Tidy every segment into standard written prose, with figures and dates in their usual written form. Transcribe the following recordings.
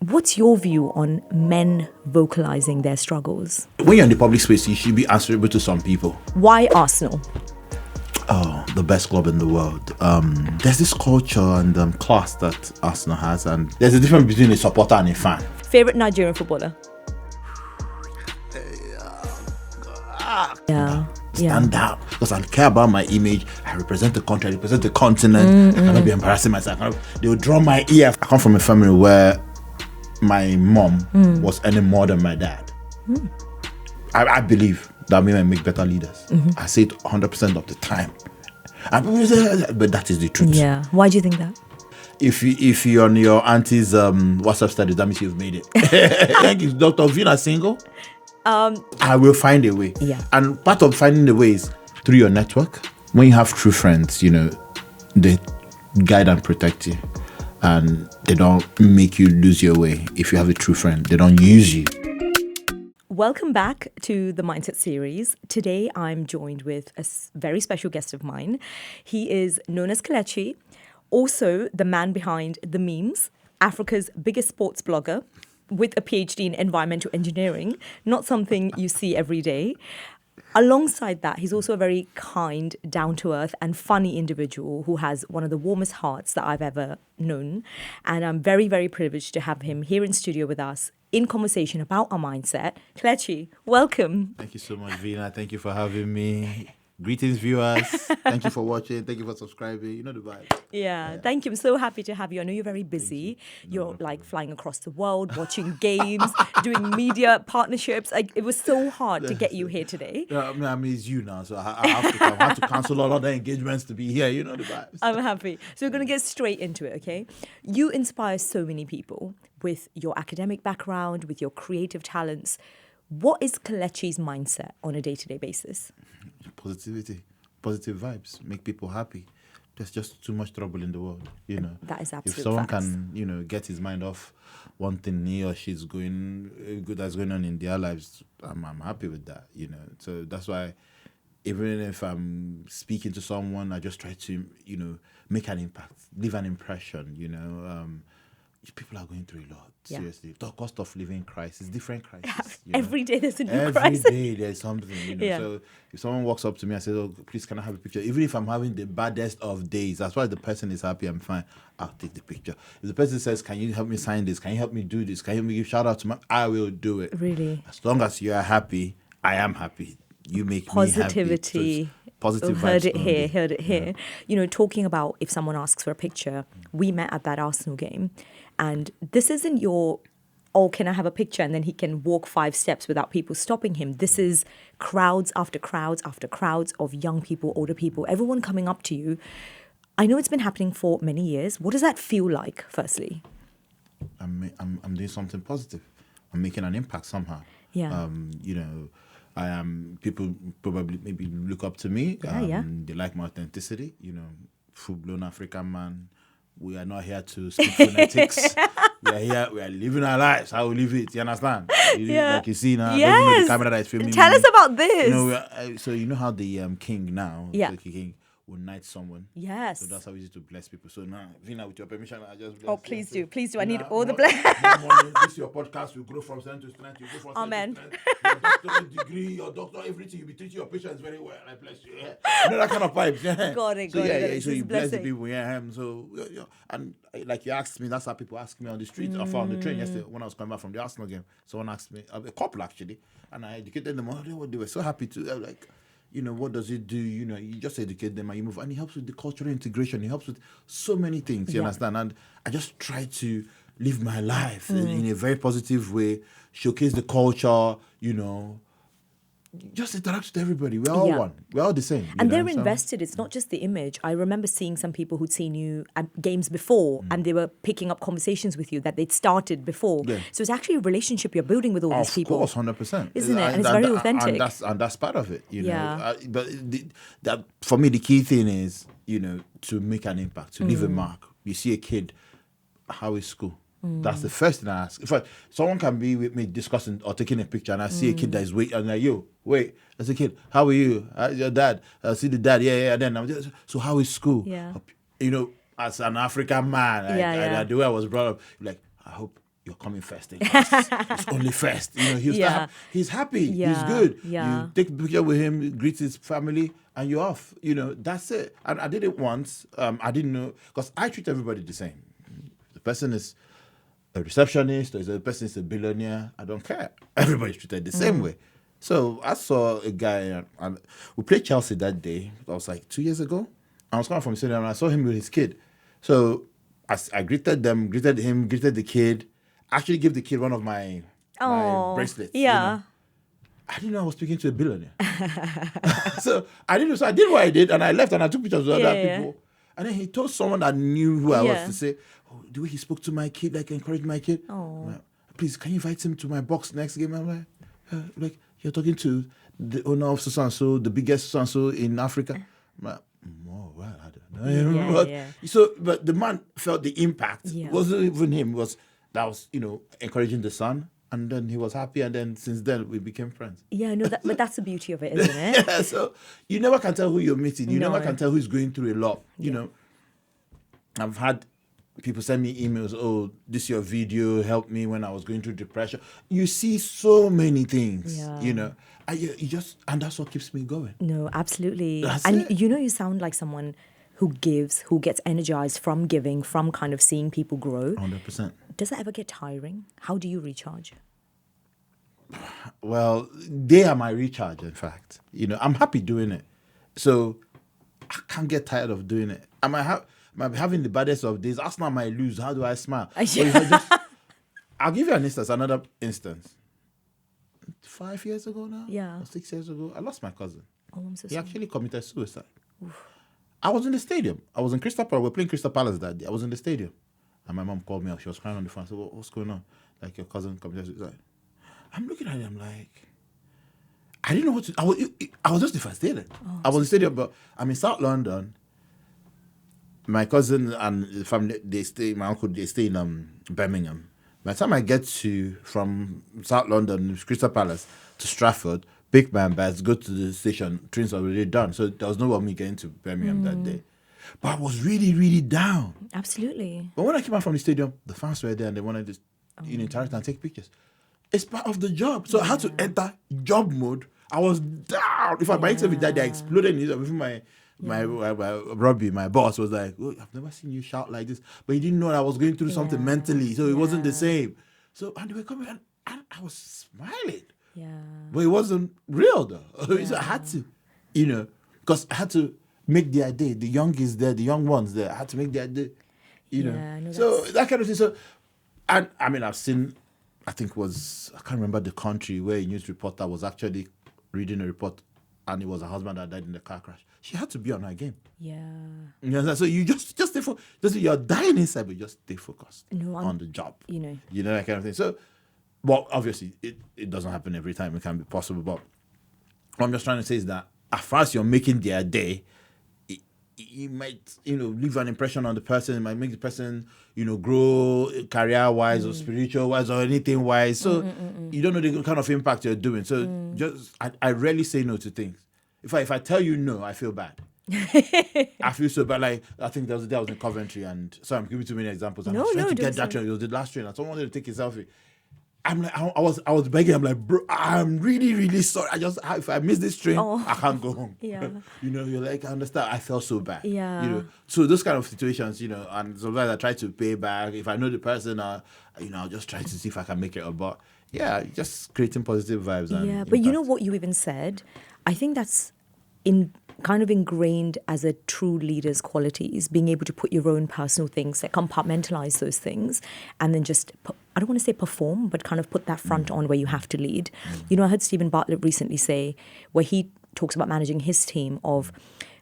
What's your view on men vocalizing their struggles? When you're in the public space, you should be answerable to some people. Why Arsenal? Oh, the best club in the world. There's this culture and class that Arsenal has, and there's a difference between a supporter and a fan. Favorite Nigerian footballer? Stand out, because I care about my image. I represent the country, I represent the continent. I cannot be embarrassing myself. They will draw my ear. I come from a family where my mom was earning more than my dad. I believe that women make better leaders. I say it 100% of the time. And people say, but that is the truth. Yeah. Why do you think that? If you're on your auntie's WhatsApp studies, that means you've made it. Thank you. Dr Veena single? I will find a way. Yeah. And part of finding the way is through your network. When you have true friends, they guide and protect you. And they don't make you lose your way. If you have a true friend, they don't use you. Welcome back to the Mindset series. Today, I'm joined with a very special guest of mine. He is known as Kelechi, also the man behind the memes, Africa's biggest sports blogger, with a PhD in environmental engineering, not something you see every day. Alongside that, he's also a very kind, down-to-earth and funny individual who has one of the warmest hearts that I've ever known. And I'm very, very privileged to have him here in studio with us in conversation about our mindset. Kelechi, welcome. Thank you so much, Veena. Thank you for having me. Greetings, viewers. Thank you for watching. Thank you for subscribing. You know the vibe. Yeah, thank you. I'm so happy to have you. I know you're very busy. You're like flying across the world, watching games, doing media partnerships. It was so hard to get you here today. Yeah, I mean, it's you now, so I have to come. I have to cancel all other engagements to be here. You know the vibes. I'm happy. So we're going to get straight into it, okay? You inspire so many people with your academic background, with your creative talents. What is Kelechi's mindset on a day-to-day basis? Positivity, positive vibes, make people happy. There's just too much trouble in the world, That is absolute If someone facts. can, get his mind off one thing he or she's that's going on in their lives, I'm happy with that, So that's why even if I'm speaking to someone, I just try to, make an impact, leave an impression, people are going through a lot, seriously. The cost of living crisis, different crises. Every day there's a new Every crisis. day there's something, Yeah. So if someone walks up to me and says, "Oh, please, can I have a picture?" Even if I'm having the baddest of days, as far as the person is happy, I'm fine. I'll take the picture. If the person says, "Can you help me sign this? Can you help me do this? Can you help me give shout out to I will do it. Really? As long as you are happy, I am happy. You make Positivity. me happy. So positive vibes. Heard it here. Talking about if someone asks for a picture, we met at that Arsenal game, and this isn't your, can I have a picture? And then he can walk 5 steps without people stopping him. This is crowds after crowds after crowds of young people, older people, everyone coming up to you. I know it's been happening for many years. What does that feel like, firstly? I'm doing something positive. I'm making an impact somehow. Yeah. I am. People probably maybe look up to me. Yeah. They like my authenticity. Full-blown African man. We are not here to speak phonetics. We are here. We are living our lives. How we live it. You understand? Like you see now. Yes. The camera that is filming Tell me. us about this. So you know how the king now. Yeah. The king will knight someone. Yes. So that's how easy to bless people. So now, Veena, with your permission, I just bless. Oh, please do. Please do. I Veena, need all the more money. This your podcast will grow from strength to strength. You go from Amen. strength to strength. Your doctorate degree, your doctor, everything. You be treating your patients very well. I bless you. Yeah. You know that kind of vibes. Yeah. Got it. So It's so you a bless the blessing. people. Yeah. So and like you asked me, that's how people ask me on the street or on the train yesterday when I was coming back from the Arsenal game. Someone asked me, a couple actually, and I educated them. They were so happy to like. What does it do? You just educate them and you move. And it helps with the cultural integration. It helps with so many things, you understand? And I just try to live my life in a very positive way, showcase the culture, just interact with everybody. We're all one. We're all the same. And they're invested. It's not just the image. I remember seeing some people who'd seen you at games before and they were picking up conversations with you that they'd started before. Yeah. So it's actually a relationship you're building with all these people. Of course, 100%. Isn't it? And it's very authentic. And that's part of it, Yeah. But that for me, the key thing is, to make an impact, to leave a mark. You see a kid, how is school? That's the first thing I ask. In fact, someone can be with me discussing or taking a picture and I see a kid that is waiting, and I'm like, yo, wait, that's a kid. How are you? Your dad? I see the dad. Yeah. And then I'm just, so how is school? Yeah. As an African man, the way I was brought up, like, I hope you're coming first in class. It's only first. You know, he's happy. Yeah. He's good. Yeah. You take a picture with him, greet his family, and you're off. You know, that's it. And I did it once. I didn't know, because I treat everybody the same. The person is a receptionist, or the person is a billionaire. I don't care. Everybody's treated the same way. So I saw a guy, and we played Chelsea that day. That was like 2 years ago. I was coming from Sweden, and I saw him with his kid. So I greeted them, greeted him, greeted the kid. Actually gave the kid one of my bracelets. Yeah. You know. I didn't know I was speaking to a billionaire. So I didn't know. So I did what I did, and I left, and I took pictures with other people. And then he told someone that knew who I was to say, "Oh, the way he spoke to my kid, like encouraged my kid. Like, please, can you invite him to my box next game?" I'm like, you're talking to the owner of so and so, the biggest so and so in Africa. I'm like, oh, well, I don't know. So, but the man felt the impact. It wasn't even him. That was, you know, encouraging the son. And then he was happy. And then since then, we became friends. Yeah, no, but that's the beauty of it, isn't it? Yeah, so you never can tell who you're meeting. You never can tell who's going through a lot. You know, I've had people send me emails, "Oh, this your video helped me when I was going through depression." You see so many things, you know, and you just, and that's what keeps me going. No, absolutely. That's and it. you know, you sound like someone who gives, who gets energized from giving, from kind of seeing people grow. 100%. Does that ever get tiring? How do you recharge? Well, they are my recharge, in fact. You know, I'm happy doing it. So I can't get tired of doing it. I might having the baddest of days. Arsenal might lose. How do I smile? But if I just, I'll give you another instance. 5 years ago now? Yeah. Or 6 years ago, I lost my cousin. Oh, I'm so He sorry. actually committed suicide. I was in the stadium. I was in Crystal Palace. We were playing Crystal Palace that day. I was in the stadium. And my mom called me up. She was crying on the phone. I said, what's going on? Like, your cousin committed suicide. I'm looking at him like, I didn't know what to do. I was just devastated. I was in the stadium, but I'm in South London. My cousin and the family, my uncle, they stay in Birmingham. By the time I get from South London, Crystal Palace, to Stratford, pick my bags, go to the station, trains are already done. So there was no way of me getting to Birmingham that day. But I was really, really down. Absolutely. But when I came out from the stadium, the fans were there and they wanted to interact and take pictures. It's part of the job. So I had to enter job mode. I was down. In fact, my interview that day, I exploded. Even my Robbie, my boss, was like, "Oh, I've never seen you shout like this." But he didn't know that I was going through something mentally. So it wasn't the same. So, and they were coming and I was smiling. Yeah. But it wasn't real though. So I had to, because I had to make their day. The young is there, the young ones there. I had to make their day, No, so that kind of thing. So, and I mean, I've seen, I can't remember the country where a news reporter was actually reading a report and it was a husband that died in the car crash. She had to be on her game. Yeah. So you just stay focused. You're dying inside, but just stay focused on the job. That kind of thing. So, well, obviously, it doesn't happen every time. It can be possible. But what I'm just trying to say is that as far as you're making their day, it might, leave an impression on the person. It might make the person, grow career-wise or spiritual-wise or anything-wise. So you don't know the kind of impact you're doing. So I rarely say no to things. If I tell you no, I feel bad. I feel so bad. Like, I think there was a day I was in Coventry and, sorry, I'm giving too many examples. I was trying to get that train. It was the last train and someone wanted to take a selfie. I'm like, I was begging. I'm like, bro, I'm really, really sorry. If I miss this train, I can't go home. Yeah. You're like, I understand. I felt so bad. Yeah. So those kind of situations, and sometimes I try to pay back. If I know the person, I'll just try to see if I can make it up. But yeah, just creating positive vibes. Yeah, but you know what you even said? I think that's kind of ingrained as a true leader's qualities, being able to put your own personal things, like compartmentalize those things, and then just, I don't want to say perform, but kind of put that front on where you have to lead. I heard Stephen Bartlett recently say, where he talks about managing his team, of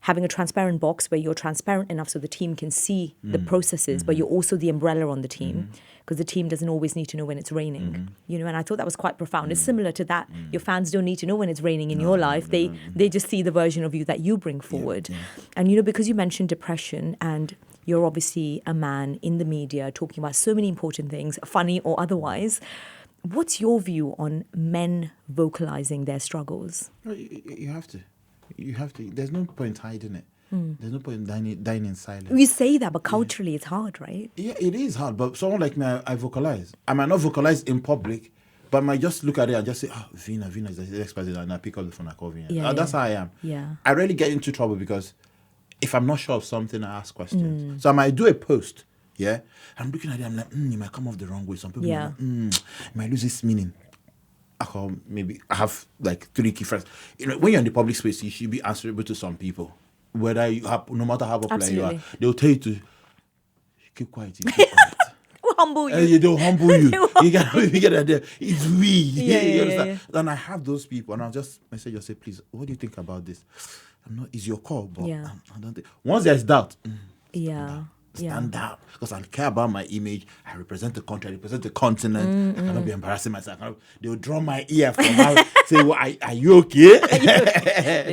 having a transparent box where you're transparent enough so the team can see the processes, but you're also the umbrella on the team, because the team doesn't always need to know when it's raining. And I thought that was quite profound. It's similar to that. Your fans don't need to know when it's raining in your life. They just see the version of you that you bring forward. And because you mentioned depression, and you're obviously a man in the media talking about so many important things, funny or otherwise. What's your view on men vocalizing their struggles? You have to. You have to. There's no point hiding it. There's no point in dying in silence. You say that, but culturally it's hard, right? Yeah, it is hard. But someone like me, I vocalize. I might not vocalize in public, but I might just look at it and just say, Veena is the next person. And I pick up the phone and call Veena. That's how I am. Yeah. I rarely get into trouble because if I'm not sure of something, I ask questions. So I might do a post, yeah? I'm looking at it, I'm like, it might come off the wrong way. Some people might, it might lose its meaning. Maybe I have like 3 key friends. When you're in the public space, you should be answerable to some people. Whether you have, no matter how popular you are, they'll tell you to keep quiet. You keep quiet. We'll humble you. They'll humble you. You get the idea. It's we. You understand? Yeah. Then I have those people, and I'll just message you, say, please, what do you think about this? It's your call, but I don't think. Once there's doubt, stand up, because I care about my image. I represent the country, I represent the continent. I cannot be embarrassing myself. They'll draw my ear from out, say, well, are you okay?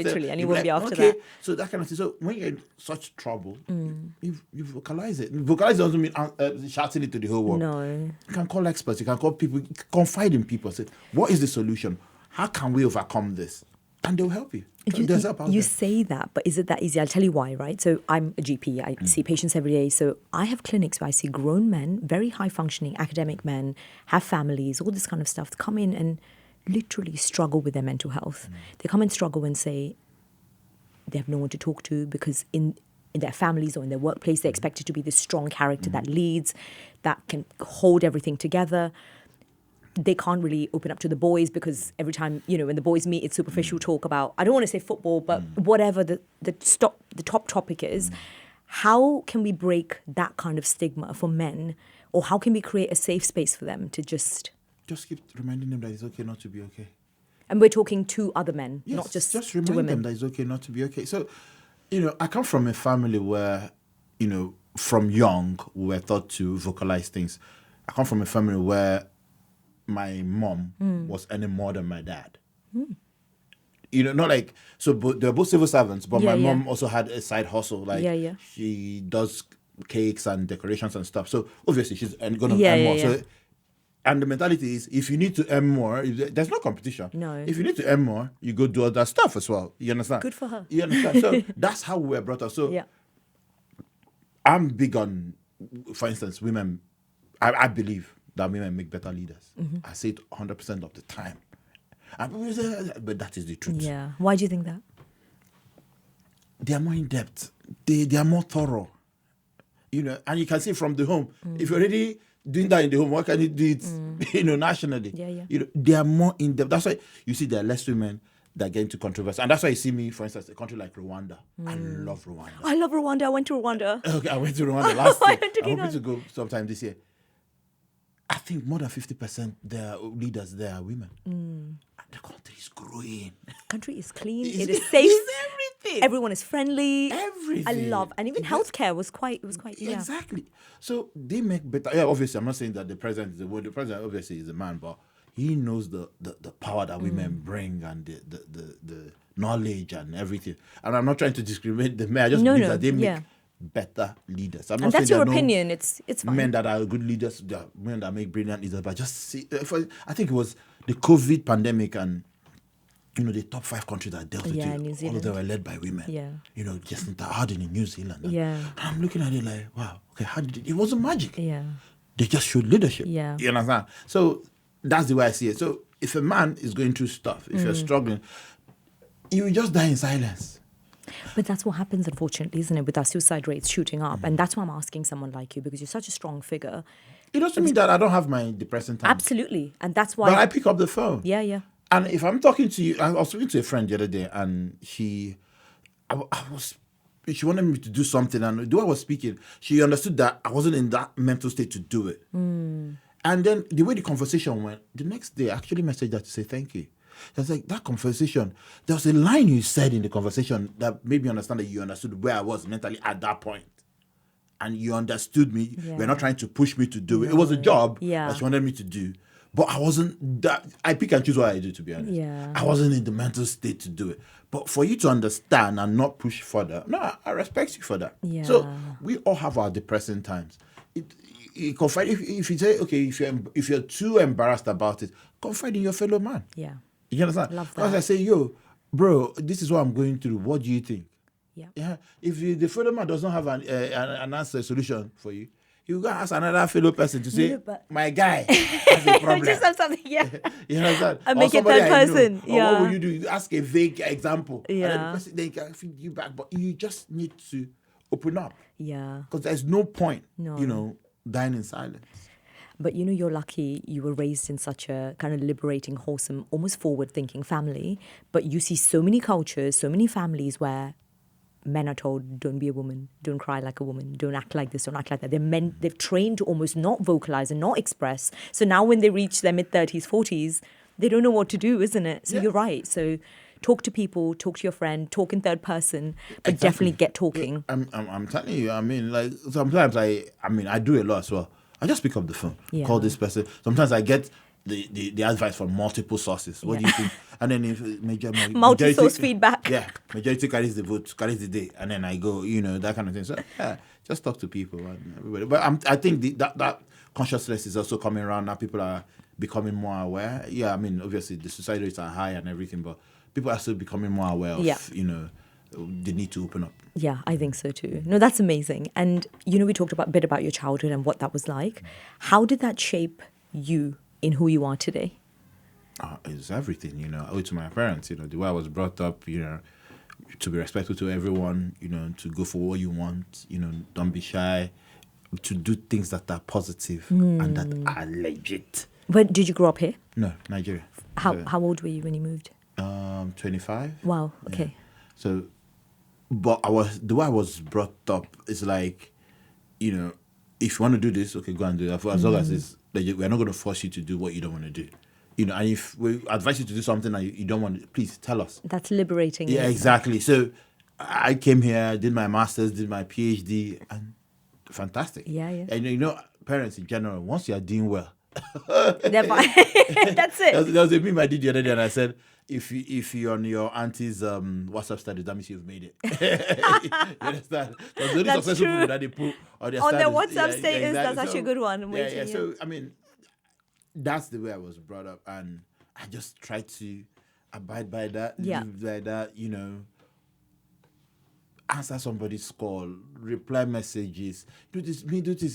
Literally, and you won't be after okay. that. So that kind of thing. So when you're in such trouble, you vocalize it. Vocalize doesn't mean shouting it to the whole world. No. You can call experts, you can call people, you can confide in people. Say, what is the solution? How can we overcome this? And they'll help you. You say that, but is it that easy? I'll tell you why, right? So I'm a GP. I see patients every day. So I have clinics where I see grown men, very high-functioning academic men, have families, all this kind of stuff, come in and literally struggle with their mental health. They come and struggle and say they have no one to talk to because in their families or in their workplace, they're expected to be this strong character that leads, that can hold everything together. They can't really open up to the boys because every time, when the boys meet, it's superficial talk about, I don't want to say football, but whatever the top topic is. How can we break that kind of stigma for men? Or how can we create a safe space for them to just keep reminding them that it's okay not to be okay. And we're talking to other men, yes, not just remind to women. them that it's okay not to be okay. So, I come from a family where, from young, we were taught to vocalize things. I come from a family where my mom was earning more than my dad. Not like, so they're both civil servants, but my mom also had a side hustle. Like, she does cakes and decorations and stuff. So obviously she's going to earn more. So, and the mentality is, if you need to earn more, there's no competition. No. If you need to earn more, you go do other stuff as well. You understand? Good for her. You understand? So that's how we were brought up. So I'm big on, for instance, women. I believe that women make better leaders. I say it 100% of the time. And people say, but that is the truth. Yeah. Why do you think that? They are more in depth. They are more thorough. And you can see from the home. If you're already doing that in the home, why can't you do it, nationally? They are more in depth. That's why you see there are less women that get into controversy. And that's why you see me, for instance, a country like Rwanda. I love Rwanda. I love Rwanda. I went to Rwanda. Okay, I went to Rwanda last year. I'm hoping to go sometime this year. I think more than 50% their leaders there are women. And the country is growing. Country is clean. It is safe. It's everything. Everyone is friendly. Everything. I love, and even healthcare was quite. Exactly. So they make better. Yeah, obviously, I'm not saying that the president is the word. The president obviously is a man, but he knows the power that women bring and the knowledge and everything. And I'm not trying to discriminate the men. I just believe that they make better leaders. I'm not and that's saying your opinion. It's fine. Men that are good leaders, there are men that make brilliant leaders. But just see, I think it was the COVID pandemic and the top 5 countries that dealt with it. New Zealand. All of them were led by women. Yeah. Jacinta Ardern in New Zealand. And I'm looking at it like, wow, okay, how did it wasn't magic. Yeah. They just showed leadership. Yeah. You understand? So that's the way I see it. So if a man is going through stuff, if you're struggling, you will just die in silence. But that's what happens, unfortunately, isn't it, with our suicide rates shooting up? And that's why I'm asking someone like you, because you're such a strong figure. It doesn't mean that I don't have my depressing times. Absolutely. And that's why... But I pick up the phone. Yeah. And if I'm talking to you, I was talking to a friend the other day, and she wanted me to do something, and the way I was speaking, she understood that I wasn't in that mental state to do it. And then the way the conversation went, the next day I actually messaged her to say thank you. I was like, that conversation, there was a line you said in the conversation that made me understand that you understood where I was mentally at that point. And you understood me. Yeah. You're not trying to push me to do it. It was a job that she wanted me to do. But I wasn't that. I pick and choose what I do, to be honest. Yeah. I wasn't in the mental state to do it. But for you to understand and not push further, no, I respect you for that. Yeah. So we all have our depressing times. Confide if you say, okay, if you're too embarrassed about it, confide in your fellow man. Yeah. You understand? Love that. Because I say, yo, bro, this is what I'm going through. What do you think? Yeah. Yeah. If the fellow man does not have an answer solution for you, you go ask another fellow person to say, but- my guy has a problem. Just have something, yeah. You understand? And Or make it somebody third I know. person, Or yeah. what will you do? You ask a vague example. And then the Yeah. person then can feed you back. But you just need to open up. Yeah. Because there's no point, No. dying in silence. But you're lucky you were raised in such a kind of liberating, wholesome, almost forward-thinking family. But you see so many cultures, so many families where men are told, don't be a woman, don't cry like a woman, don't act like this, don't act like that. They've trained to almost not vocalize and not express. So now when they reach their mid-30s, 40s, they don't know what to do, isn't it? So Yeah. you're right. So talk to people, talk to your friend, talk in third person, but Exactly. definitely get talking. I'm telling you, I mean, like, sometimes I do a lot as well. I just pick up the phone, Yeah. call this person. Sometimes I get the advice from multiple sources. What do you think? And then if Multi-source feedback. Yeah, majority carries the vote, carries the day, and then I go, that kind of thing. So yeah, just talk to people and everybody. But I think that consciousness is also coming around now. People are becoming more aware. Yeah, I mean, obviously the suicide rates are high and everything, but people are still becoming more aware of, Yeah. the need to open up. Yeah, I think so too. No, that's amazing. And, we talked a bit about your childhood and what that was like. How did that shape you in who you are today? It's everything, I owe it to my parents, the way I was brought up, to be respectful to everyone, to go for what you want, don't be shy, to do things that are positive and that are legit. But did you grow up here? No, Nigeria. How old were you when you moved? 25. Wow, okay. Yeah. So, but the way I was brought up is like, if you want to do this, okay, go and do it. As long as we're not going to force you to do what you don't want to do. And if we advise you to do something that you don't want to, please tell us. That's liberating. Yeah, exactly. So I came here, did my master's, did my PhD, and fantastic. Yeah. And parents in general, once you are doing well, They're fine. That's it. there was a meme I did the other day, and I said, if you're on your auntie's WhatsApp status, that means you've made it. You understand? Because the only That's successful true. people that they put on their On their status. WhatsApp status, exactly. that's actually a good one. I'm waiting, yeah. So, I mean, that's the way I was brought up, and I just try to abide by that, live by that, answer somebody's call, reply messages, do this,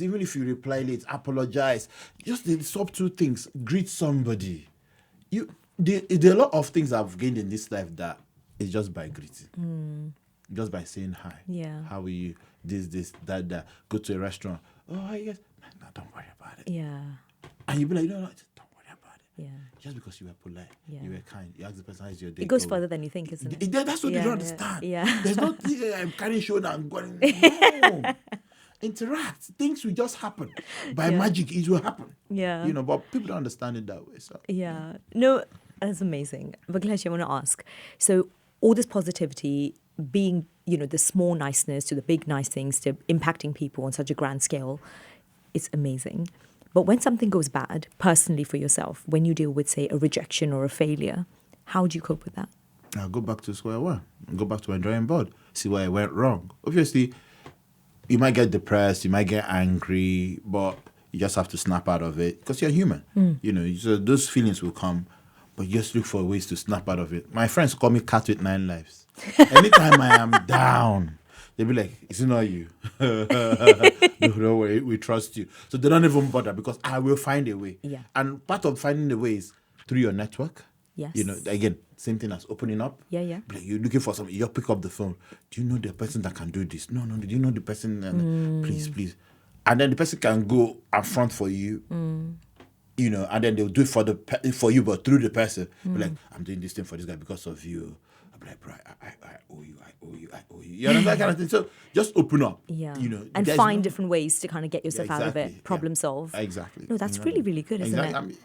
even if you reply late, apologize. Just the subtle things, greet somebody. There are a lot of things I've gained in this life that is just by greeting. Just by saying hi. Yeah. How are you? This, that. Go to a restaurant. Oh, yes. No, don't worry about it. Yeah. And you be like, no, just don't worry about it. Yeah. Just because you were polite, Yeah. you were kind, you asked the person how's your day. It goes going? further than you think, isn't it? That's what they Yeah, don't understand. yeah. There's not I'm carrying shoulder and going. No. Interact. Things will just happen. By magic, it will happen. Yeah. But people don't understand it that way. So Yeah. No, that's amazing. But Kelechi, I want to ask, so all this positivity, being, the small niceness to the big nice things, to impacting people on such a grand scale, it's amazing. But when something goes bad, personally for yourself, when you deal with, say, a rejection or a failure, how do you cope with that? I'll go back to square one. Go back to my drawing board. See where I went wrong. Obviously, you might get depressed, you might get angry, but you just have to snap out of it because you're human. So those feelings will come, but you just look for ways to snap out of it. My friends call me cat with 9 lives. Anytime I am down, they'll be like, it's not you. No worry, we trust you. So they don't even bother because I will find a way. Yeah. And part of finding the way is through your network. Yes. Again, same thing as opening up. Yeah. Like you're looking for something, you pick up the phone. Do you know the person that can do this? No. Do you know the person? Please. And then the person can go up front for you. And then they'll do it for you, but through the person. Be like, I'm doing this thing for this guy because of you. I'm like, bro, I owe you. You know that kind of thing. So just open up. Yeah. And there's find different ways to kind of get yourself out of exactly, it, problem solve. Exactly. No, that's really, really good, isn't it? I mean,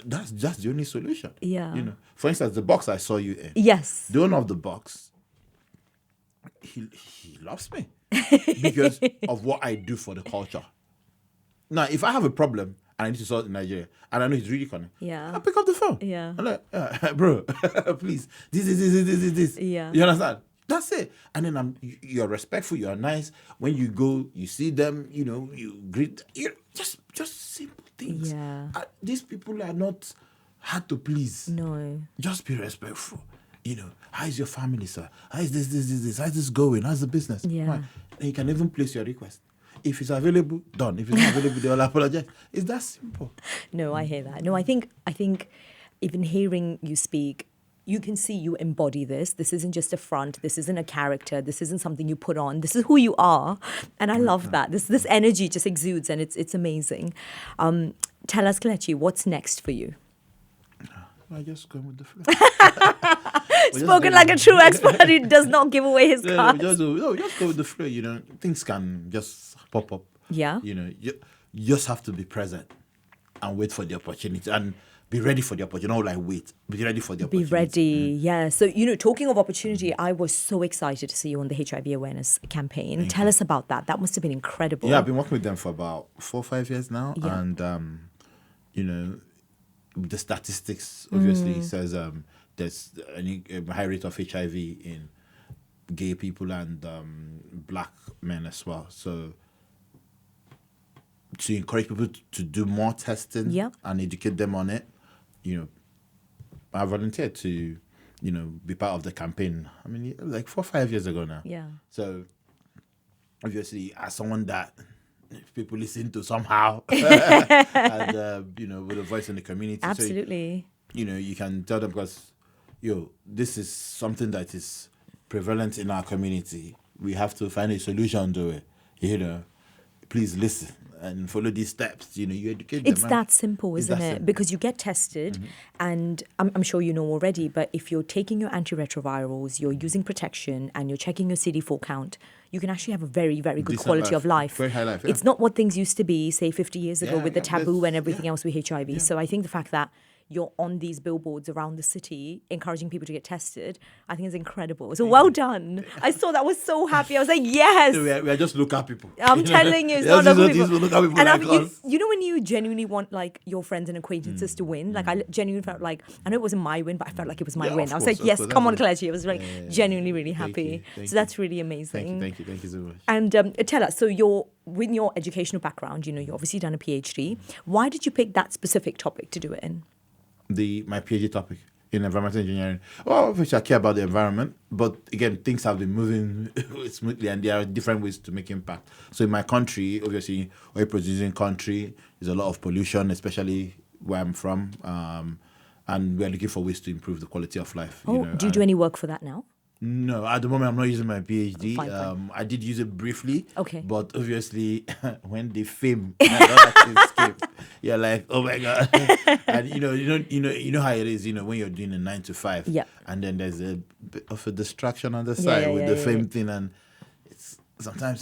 that's just the only solution. Yeah. For instance, the box I saw you in. Yes. The owner of the box, he loves me because of what I do for the culture. Now, if I have a problem and I need to solve it in Nigeria, and I know he's really cunning, Yeah. I'll pick up the phone. Yeah. I'm like, bro, please, this. Yeah. You understand? That's it. And then you're respectful, you're nice. When you go, you see them, you greet. Just simple things. Yeah. These people are not hard to please. No. Just be respectful. how is your family, sir? How is this? How's this going? How's the business? Yeah. Fine. And you can even place your request. If it's available, done. If it's not available, they'll apologize. It's that simple. No, I hear that. No, I think even hearing you speak, you can see you embody this. This isn't just a front. This isn't a character. This isn't something you put on. This is who you are. And I love that. This energy just exudes, and it's amazing. Tell us, Kelechi, what's next for you? I just go with the flow. Spoken like a true expert who does not give away his cards. Just go with the flow. Things can just pop up. Yeah. You just have to be present and wait for the opportunity and be ready for the opportunity. Not like wait, be ready for the opportunity. Be ready, yeah. So, talking of opportunity, I was so excited to see you on the HIV awareness campaign. Tell us about that. That must have been incredible. Yeah, I've been working with them for about 4 or 5 years now. Yeah. And, the statistics obviously says there's a high rate of HIV in gay people and black men as well. So to encourage people to do more testing and educate them on it, I volunteered to, be part of the campaign. I mean, like 4 or 5 years ago now. Yeah. So obviously, as someone that people listen to somehow, and with a voice in the community. Absolutely. So, you can tell them because, this is something that is prevalent in our community. We have to find a solution to it. Please listen and follow these steps. You educate them. It's that simple, isn't it? Because you get tested, and I'm sure you know already, but if you're taking your antiretrovirals, you're using protection, and you're checking your CD4 count, you can actually have a very, very good quality of life. Very high life, yeah. It's not what things used to be, say, 50 years ago with the taboo and everything else with HIV. Yeah. So I think the fact that you're on these billboards around the city encouraging people to get tested, I think is incredible. So well done. I saw that, I was so happy. I was like, yes. We are just local people. I'm telling you, it's not local people. Local people And like us. when you genuinely want like your friends and acquaintances to win, like I genuinely felt like, I know it wasn't my win, but I felt like it was my win. I was like, yes, come on, Kelechi. I was like genuinely really happy. Thank so that's really amazing. Thank you so much. And tell us, so with your educational background, you've obviously done a PhD. Why did you pick that specific topic to do it in? My PhD topic in environmental engineering. Well, obviously I care about the environment, but again, things have been moving smoothly, and there are different ways to make impact. So in my country, obviously, oil producing country, there's a lot of pollution, especially where I'm from, and we're looking for ways to improve the quality of life. Do you do any work for that now? No, at the moment I'm not using my PhD. Fine. I did use it briefly. Okay. But obviously, when the fame and other things came, you're like, oh my god. And you know how it is. When you're doing a 9 to 5. Yeah. And then there's a bit of a distraction on the side with the fame thing, and it's sometimes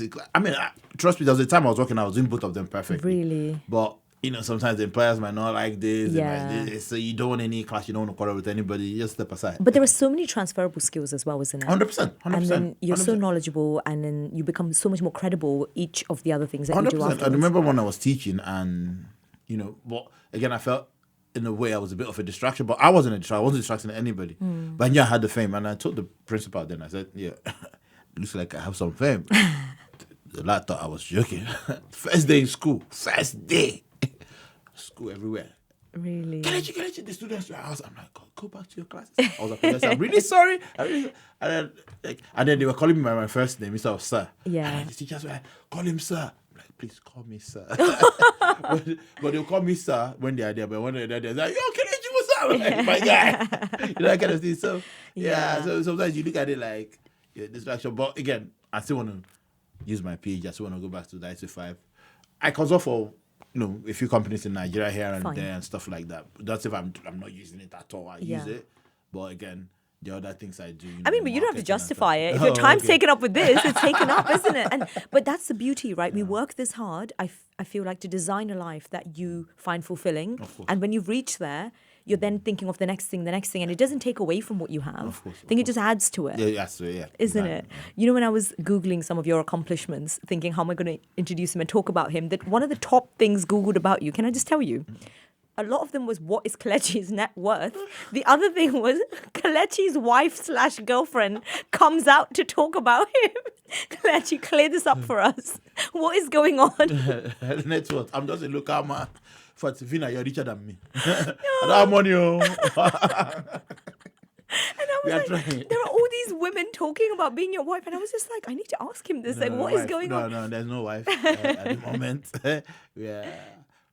trust me. There was a time I was working, I was doing both of them perfectly. Really. But sometimes the employers might not like this. Yeah. They might this. So you don't want any clash. You don't want to quarrel with anybody. You just step aside. But there are so many transferable skills as well, isn't it? 100%. And then you're 100%. so knowledgeable, and then you become so much more credible each of the other things that you do 100%. afterwards. I remember when I was teaching, and but again, I felt in a way I was a bit of a distraction, but I wasn't a distraction. I wasn't distracting anybody. But I had the fame, and I told the principal then, I said, yeah, looks like I have some fame. The lad thought I was joking. First day in school. First day. School everywhere. Really? Kelechi, the students were out. I'm like, go back to your classes. I was like, I'm really sorry. And then they were calling me by my first name instead of sir. Yeah. And the teachers were like, call him sir. I'm like, please call me sir. but they'll call me sir when they are there. But when they're there, they're like, yo, Kelechi, what's up? I'm like, my guy. That kind of thing. So, so sometimes you look at it like distraction. But again, I still want to use my PhD. I still want to go back to the 9 to 5. I consult for a few companies in Nigeria here and there and stuff like that. That's if I'm not using it at all. I use it. But again, the other things I do. But you don't have to justify it. If your time's taken up with this, it's taken up, isn't it? But that's the beauty, right? We work this hard, I feel like, to design a life that you find fulfilling. And when you've reached there, you're then thinking of the next thing, and it doesn't take away from what you have. I think it just adds to it. Yeah, adds to it, yeah. Isn't it? Yeah. When I was Googling some of your accomplishments, thinking how am I going to introduce him and talk about him, that one of the top things Googled about you, can I just tell you? A lot of them was, what is Kelechi's net worth? The other thing was, Kelechi's wife/girlfriend comes out to talk about him. Kelechi, clear this up for us. What is going on? Net worth. I'm just a local man. For Veena, you're richer than me. I don't have money. And I'm We are trying. There are all these women talking about being your wife, and I was just like, I need to ask him this. Like, what is going on? No, there's no wife at the moment.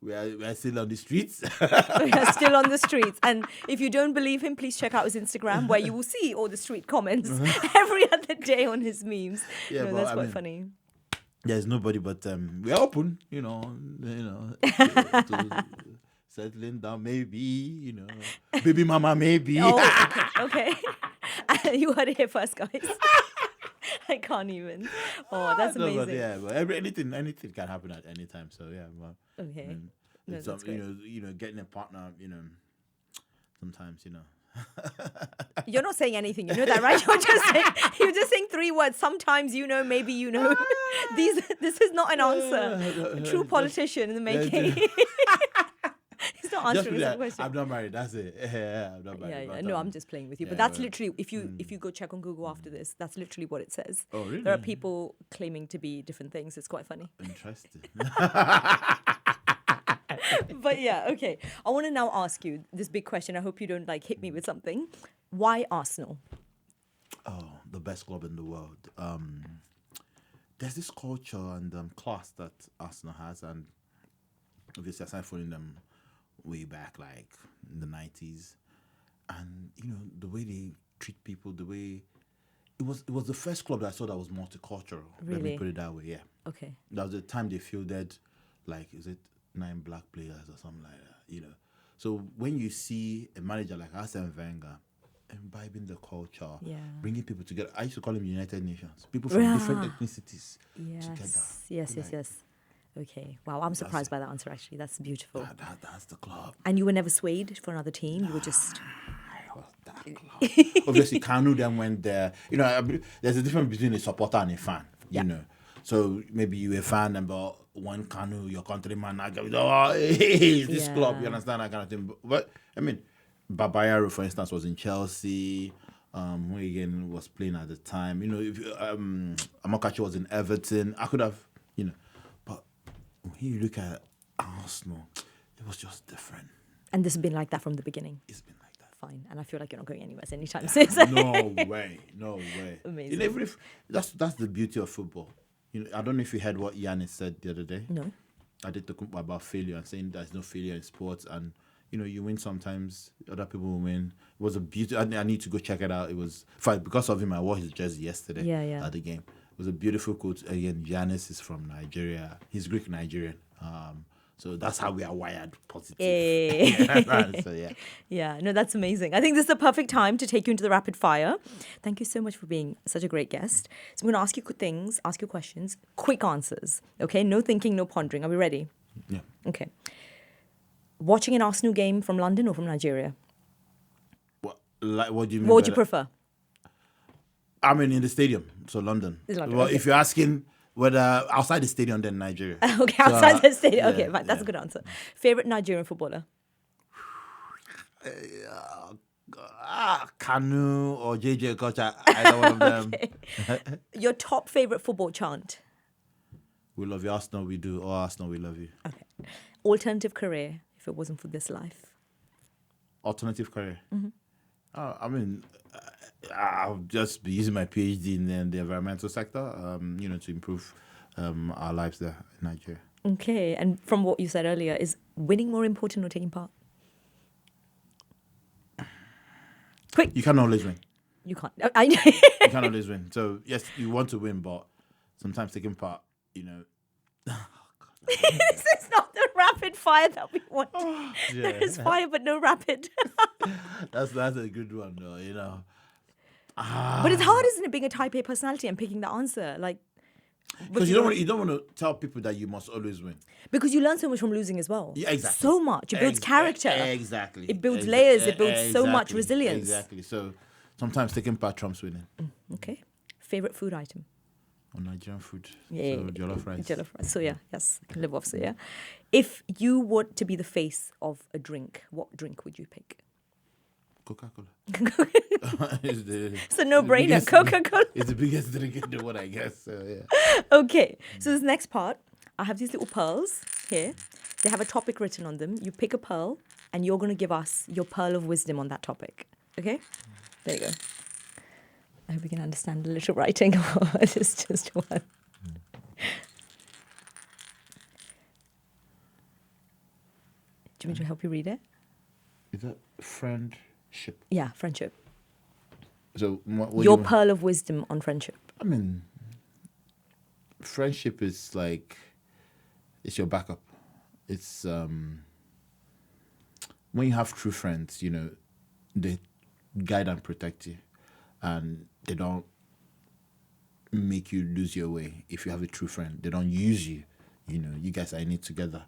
We are still on the streets. We are still on the streets. And if you don't believe him, please check out his Instagram, where you will see all the street comments every other day on his memes. Yeah, but that's quite funny. There's nobody, but we're open, to settling down, maybe, baby mama, maybe. Oh, okay. You heard it here first, guys. I can't even. Oh, that's amazing. No, but yeah, but anything can happen at any time. So yeah, well, okay. That's great. Getting a partner, sometimes, You're not saying anything. You know that, right? You're just saying 3 words. Sometimes maybe This is not an answer. A true politician in the making. He's not answering the question. I'm not married. That's it. I'm not married. Yeah. No, I'm just playing with you. But that's literally, if you go check on Google after this, that's literally what it says. Oh, really? There are people claiming to be different things. It's quite funny. Interesting. But yeah, okay. I want to now ask you this big question. I hope you don't hit me with something. Why Arsenal? Oh, the best club in the world. There's this culture and class that Arsenal has, and obviously I started following them way back, like in the 90s, and the way they treat people, the way it was the first club that I saw that was multicultural. Really? Let me put it that way. Yeah. Okay. That was the time they fielded, is it 9 black players or something like that, So when you see a manager like Arsene Wenger imbibing the culture, bringing people together, I used to call them United Nations, people from different ethnicities together. Yes. Okay. Wow, I'm surprised by that answer, actually. That's beautiful. That's the club. And you were never swayed for another team? You were just... That club. Obviously, Kanu then went there. There's a difference between a supporter and a fan, So maybe you're a fan, but one Kanu, your countryman, it's this club, you understand, that kind of thing. But, Babayaro, for instance, was in Chelsea. Who again was playing at the time. Amokachi was in Everton. I could have, But when you look at Arsenal, it was just different. And this has been like that from the beginning? It's been like that. Fine. And I feel like you're not going anywhere anytime soon. No way. Amazing. That's the beauty of football. I don't know if you heard what Yannis said the other day. No. I did talk about failure and saying there's no failure in sports, and you win sometimes, other people will win. It was a beauty. I need to go check it out. It was because of him. I wore his jersey yesterday at the game. It was a beautiful quote. Again, Giannis is from Nigeria. He's Greek Nigerian. So that's how we are wired positive. So yeah. Yeah, no, that's amazing. I think this is the perfect time to take you into the rapid fire. Thank you so much for being such a great guest. So I'm going to ask you things, ask you questions, quick answers. Okay, no thinking, no pondering. Are we ready? Yeah. Okay. Watching an Arsenal game from London or from Nigeria? What do you mean? What would you prefer? I mean, in the stadium, so London. London, well, okay. if you're asking whether outside the stadium, then Nigeria. Okay, outside the stadium. Okay, fine. That's a good answer. Favorite Nigerian footballer? Kanu or JJ Kocha, either one of them. Okay. Your top favorite football chant? We love you, Arsenal, we do. Or Arsenal, we love you. Okay. Alternative career, if it wasn't for this life? Alternative career? Mm-hmm. I'll just be using my PhD in the environmental sector, to improve our lives there in Nigeria. Okay, and from what you said earlier, is winning more important or taking part? Quick. You can't always win. You can't. You can't always win. So, yes, you want to win, but sometimes taking part, This is not the rapid fire that we want. There is fire, but no rapid. That's a good one, though, But it's hard, isn't it, being a type A personality and picking the answer? Because you don't want to tell people that you must always win. Because you learn so much from losing as well. Yeah, exactly. So much. It builds character. Exactly. It builds layers. It builds so much resilience. Exactly. So sometimes taking part trumps winning. Okay. Favorite food item? Nigerian food. Yeah. So jollof rice. Jollof rice. Soya. Yes, I can live off soya. If you were to be the face of a drink, what drink would you pick? Coca-Cola. It's a no-brainer. Coca-Cola. It's the biggest drink in the world, I guess. So, yeah. Okay. So this next part, I have these little pearls here. They have a topic written on them. You pick a pearl, and you're going to give us your pearl of wisdom on that topic. Okay? There you go. I hope you can understand a little writing. It's just one. Do you want me to help you read it? Is that friendship? Yeah, friendship. So Your pearl of wisdom on friendship. I mean, friendship is like, it's your backup. It's when you have true friends, you know, they guide and protect you, and they don't make you lose your way. If you have a true friend, they don't use you. You know, you guys are in it together.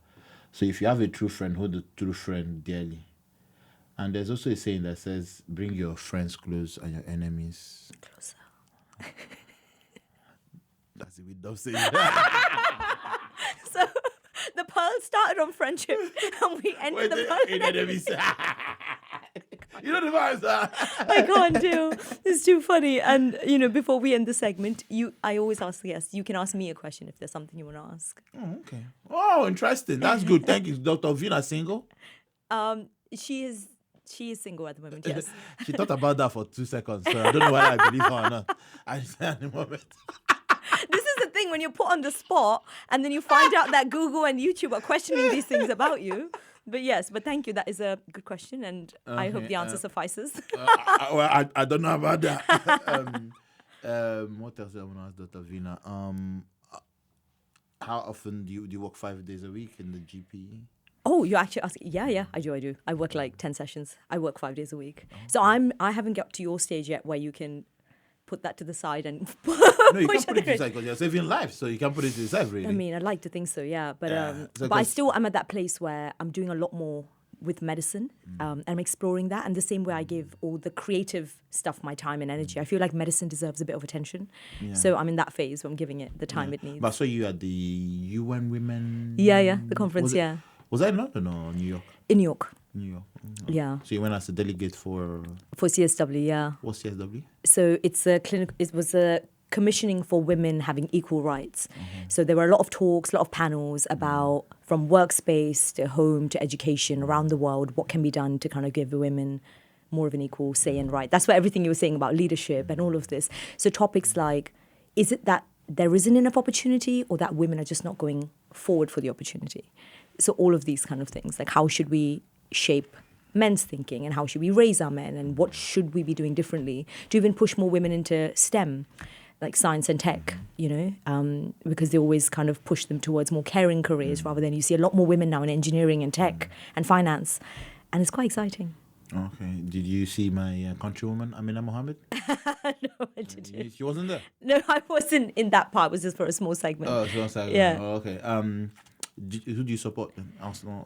So if you have a true friend, hold the true friend dearly. And there's also a saying that says, bring your friends close and your enemies Closer. That's a bit dumb saying. So the pearl started on friendship and we ended the pearl in enemies. You know the vibes. I can't do. It's too funny. And, you know, before we end the segment, I always ask the guests, you can ask me a question if there's something you want to ask. Oh, okay. Oh, interesting. That's good. Thank you. Dr. Veena single? She is single at the moment, yes. She thought about that for 2 seconds, so I don't know whether I believe her or not. I say at the moment. This is the thing when you're put on the spot and then you find out that Google and YouTube are questioning these things about you. But yes, but thank you. That is a good question, and I hope the answer suffices. I don't know about that. What else I want to ask Dr. Veena? How often do you work 5 days a week in the GP? Oh, you're actually asking? Yeah, I do. I work like 10 sessions. I work 5 days a week. Oh. So I haven't got to your stage yet where you can put that to the side and no, you can't put it to the side because you're saving lives, so you can't put it to the side, really. I mean, I'd like to think so, yeah. But so but I'm at that place where I'm doing a lot more with medicine, and I'm exploring that. And the same way I give all the creative stuff my time and energy, I feel like medicine deserves a bit of attention. Yeah. So I'm in that phase where I'm giving it the time it needs. But I saw you at the UN Women... Yeah, the conference, Was that in London or New York? In New York. New York. Yeah. So you went as a delegate for CSW, yeah. What's CSW? So it's a clinic. It was a commissioning for women having equal rights. Mm-hmm. So there were a lot of talks, a lot of panels about from workspace to home to education around the world, what can be done to kind of give women more of an equal say and right. That's what everything you were saying about leadership and all of this. So topics like, is it that there isn't enough opportunity or that women are just not going forward for the opportunity? So all of these kind of things, like how should we shape men's thinking and how should we raise our men and what should we be doing differently to even push more women into STEM, like science and tech, you know, because they always kind of push them towards more caring careers rather than you see a lot more women now in engineering and tech and finance. And it's quite exciting. Okay. Did you see my countrywoman, Amina Mohammed? No, I didn't. She wasn't there? No, I wasn't in that part. It was just for a small segment. Oh, small segment. Yeah. Oh, okay. Who do you support then? Arsenal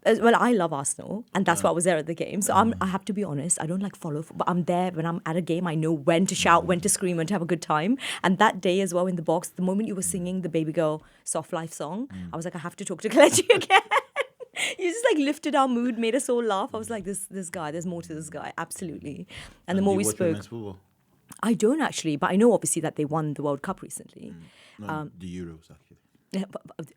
or? Well, I love Arsenal, and that's why I was there at the game. So I have to be honest, I don't like follow, but I'm there when I'm at a game. I know when to shout, when to scream, when to have a good time. And that day as well in the box, the moment you were singing the Baby Girl Soft Life song, I was like, I have to talk to Kelechi again. You just like lifted our mood, made us all laugh. I was like, this guy, there's more to this guy, absolutely. And the more we spoke, I don't actually, but I know obviously that they won the World Cup recently. No, the Euros actually. Yeah,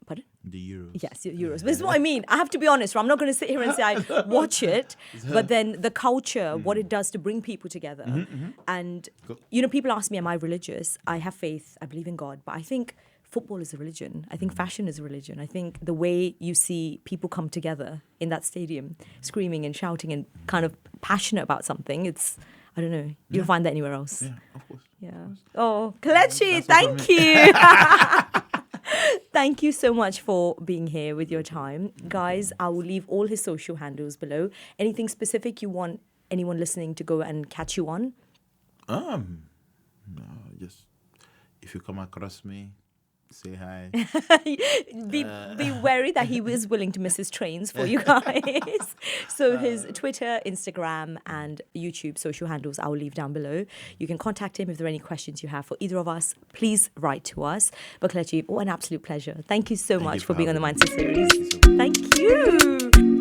pardon? The Euros. Yes, Euros. But this is what I mean. I have to be honest. I'm not going to sit here and say I watch it, but then the culture, what it does to bring people together. And, you know, people ask me, am I religious? I have faith. I believe in God. But I think football is a religion. I think fashion is a religion. I think the way you see people come together in that stadium, screaming and shouting and kind of passionate about something, it's, I don't know, you don't find that anywhere else. Yeah, of course. Yeah. Oh, Kelechi, thank you. Thank you so much for being here with your time. Guys, I will leave all his social handles below. Anything specific you want anyone listening to go and catch you on? No, just if you come across me, say hi. be wary that he is willing to miss his trains for you guys. So his Twitter, Instagram, and YouTube social handles I will leave down below. You can contact him if there are any questions you have for either of us. Please write to us. But Kelechi, an absolute pleasure. Thank you so much for being on the Mindset series. Thank you.